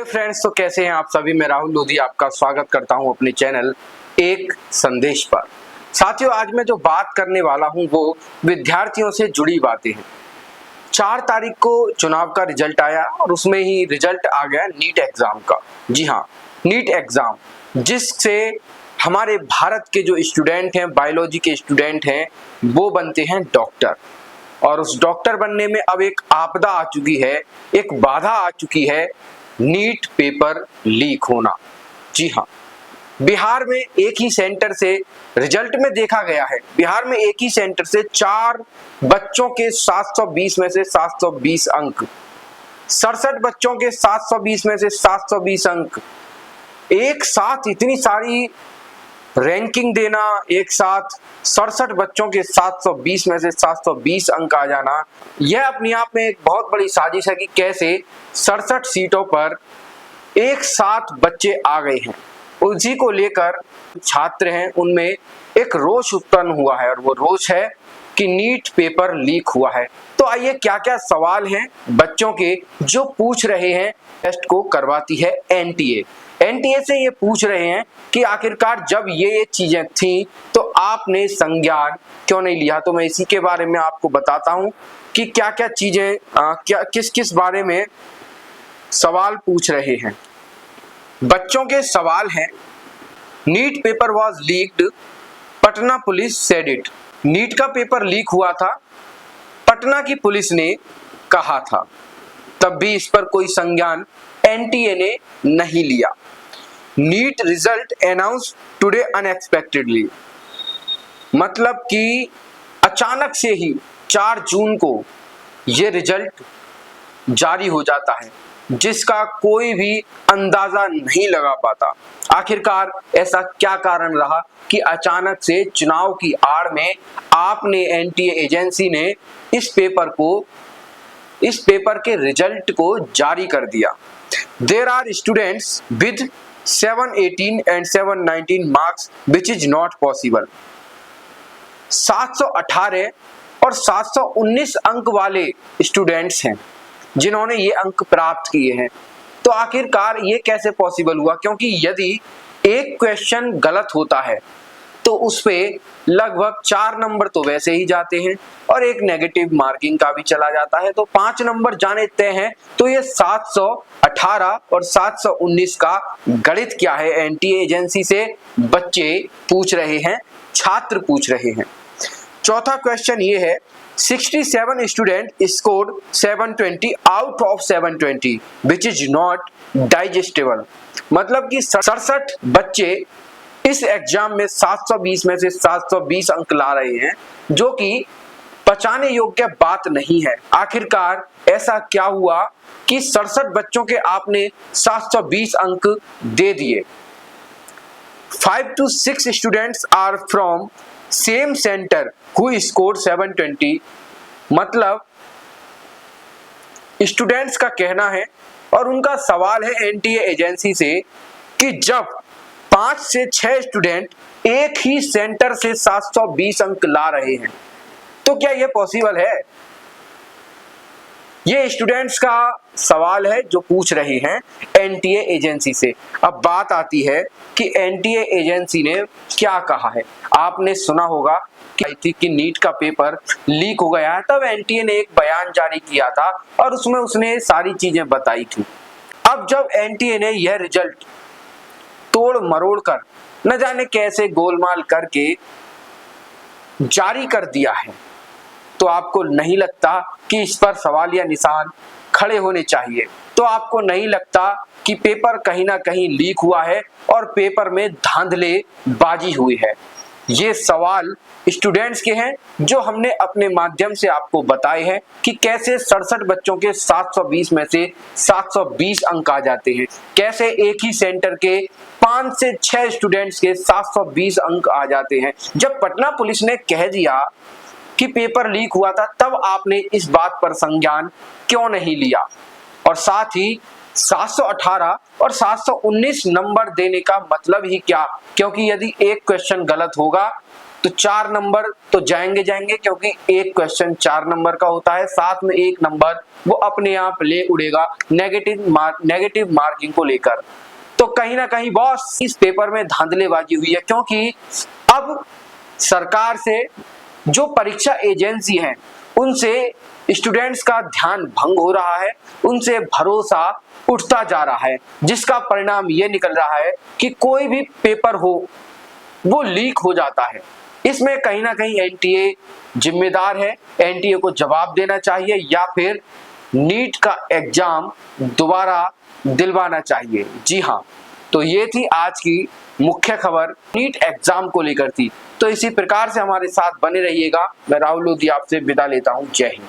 Friends, तो कैसे हैं आप सभी। मैं राहुल लोधी आपका स्वागत करता हूं अपने चैनल एक संदेश पर। साथियों, आज मैं जो बात करने वाला हूं वो विद्यार्थियों से जुड़ी बातें हैं। 4 तारीख को चुनाव का रिजल्ट आया और उसमें ही रिजल्ट आ गया नीट एग्जाम का। जी हाँ, नीट एग्जाम, जिससे हमारे भारत के जो स्टूडेंट हैं, बायोलॉजी के स्टूडेंट हैं, वो बनते हैं डॉक्टर। और उस डॉक्टर बनने में अब एक आपदा आ चुकी है, एक बाधा आ चुकी है, नीट पेपर लीक होना। जी हाँ, बिहार में एक ही सेंटर से रिजल्ट में देखा गया है, बिहार में एक ही सेंटर से 4 बच्चों के 720 में से 720 अंक, 67 बच्चों के 720 में से 720 अंक, एक साथ इतनी सारी रैंकिंग देना, एक साथ 67 बच्चों के 720 में से 720 अंक आ जाना, यह अपने आप में एक बहुत बड़ी साजिश है कि कैसे 67 सीटों पर एक साथ बच्चे आ गए हैं। उसी को लेकर छात्र हैं, उनमें एक रोष उत्पन्न हुआ है और वो रोष है कि नीट पेपर लीक हुआ है। तो आइए, क्या क्या सवाल हैं बच्चों के जो पूछ रहे हैं। टेस्ट को करवाती है एनटीए। एनटीए से ये पूछ रहे हैं कि आखिरकार जब ये चीजें थी तो आपने संज्ञान क्यों नहीं लिया। तो मैं इसी के बारे में आपको बताता हूं कि क्या क्या चीजें, क्या किस किस बारे में सवाल पूछ रहे हैं। बच्चों के सवाल हैं, NEET paper was leaked, Patna police said it. NEET का पेपर लीक हुआ था, पटना की पुलिस ने कहा था, तब भी इस पर कोई संज्ञान एनटीए ने नहीं लिया। NEET result announce today unexpectedly, मतलब कि अचानक से ही 4 जून को ये रिजल्ट जारी हो जाता है, जिसका कोई भी अंदाजा नहीं लगा पाता। आखिरकार ऐसा क्या कारण रहा कि अचानक से चुनाव की आड़ में आपने, एनटीए एजेंसी ने इस पेपर के रिजल्ट को जारी कर दिया। There are students with 718 and 719 marks which is not possible। 718 और 719 अंक वाले स्टूडेंट्स हैं जिन्होंने ये अंक प्राप्त किए हैं। तो आखिरकार ये कैसे पॉसिबल हुआ, क्योंकि यदि एक क्वेश्चन गलत होता है तो उस पे लगभग 4 नंबर तो वैसे ही जाते हैं और एक नेगेटिव मार्किंग का भी चला जाता है, तो 5 नंबर जाने तय हैं। तो ये 718 और 719 का गणित क्या है, एनटीए एजेंसी से बच्चे पूछ रहे हैं, छात्र पूछ रहे हैं। चौथा क्वेश्चन ये है, 67 student scored 720 out of 720 which is not digestible. मतलब कि 67 बच्चे इस एग्जाम में 720 में से 720 अंक ला रहे हैं, जो कि पचाने योग्य बात नहीं है। आखिरकार ऐसा क्या हुआ कि 67 बच्चों के आपने 720 अंक दे दिए। 5 to 6 students are from same centre who scored 720। मतलब स्टूडेंट्स का कहना है और उनका सवाल है एनटीए एजेंसी से कि जब 5 से 6 स्टूडेंट एक ही सेंटर से 720 अंक ला रहे हैं तो क्या यह पॉसिबल है। ये स्टूडेंट्स का सवाल है जो पूछ रहे हैं एनटीए एजेंसी से। अब बात आती है कि एनटीए एजेंसी ने क्या कहा है। आपने सुना होगा कि नीट का पेपर लीक हो गया है, तब एनटीए ने एक बयान जारी किया था और उसमें उसने सारी चीजें बताई थी। अब जब एनटीए ने यह रिजल्ट तोड़ मरोड़ कर, न जाने कैसे गोलमाल करके जारी कर दिया है, तो आपको नहीं लगता कि इस पर सवाल या निशान खड़े होने चाहिए। तो आपको नहीं लगता कि पेपर कहीं ना कहीं लीक हुआ है और पेपर में धांधलेबाजी हुई है। ये सवाल स्टूडेंट्स के हैं जो हमने अपने माध्यम से आपको बताए हैं कि कैसे 67 बच्चों के 720 में से 720 अंक आ जाते हैं, कैसे एक ही सेंटर के 5 से 6 स्टूडेंट्स के 720 अंक आ जाते हैं। जब पटना पुलिस ने कह दिया कि पेपर लीक हुआ था, तब आपने इस बात पर संज्ञान क्यों नहीं लिया। और साथ ही 718 और 719 नंबर देने का मतलब ही क्या, क्योंकि यदि एक क्वेश्चन गलत होगा तो 4 नंबर तो जाएंगे जाएंगे, क्योंकि एक क्वेश्चन 4 नंबर का होता है, साथ में 1 नंबर वो अपने आप ले उड़ेगा नेगेटिव मार्किंग को लेकर। तो कहीं ना कहीं बॉस इस पेपर में धांधलेबाजी हुई है, क्योंकि अब सरकार से जो परीक्षा एजेंसी हैं उनसे स्टूडेंट्स का ध्यान भंग हो रहा है, उनसे भरोसा उठता जा रहा है, जिसका परिणाम ये निकल रहा है कि कोई भी पेपर हो वो लीक हो जाता है। इसमें कहीं ना कहीं एनटीए जिम्मेदार है, एनटीए को जवाब देना चाहिए या फिर नीट का एग्जाम दोबारा दिलवाना चाहिए। जी हाँ, तो ये थी आज की मुख्य खबर नीट एग्जाम को लेकर थी। तो इसी प्रकार से हमारे साथ बने रहिएगा। मैं राहुल लोधी आपसे विदा लेता हूँ। जय हिंद।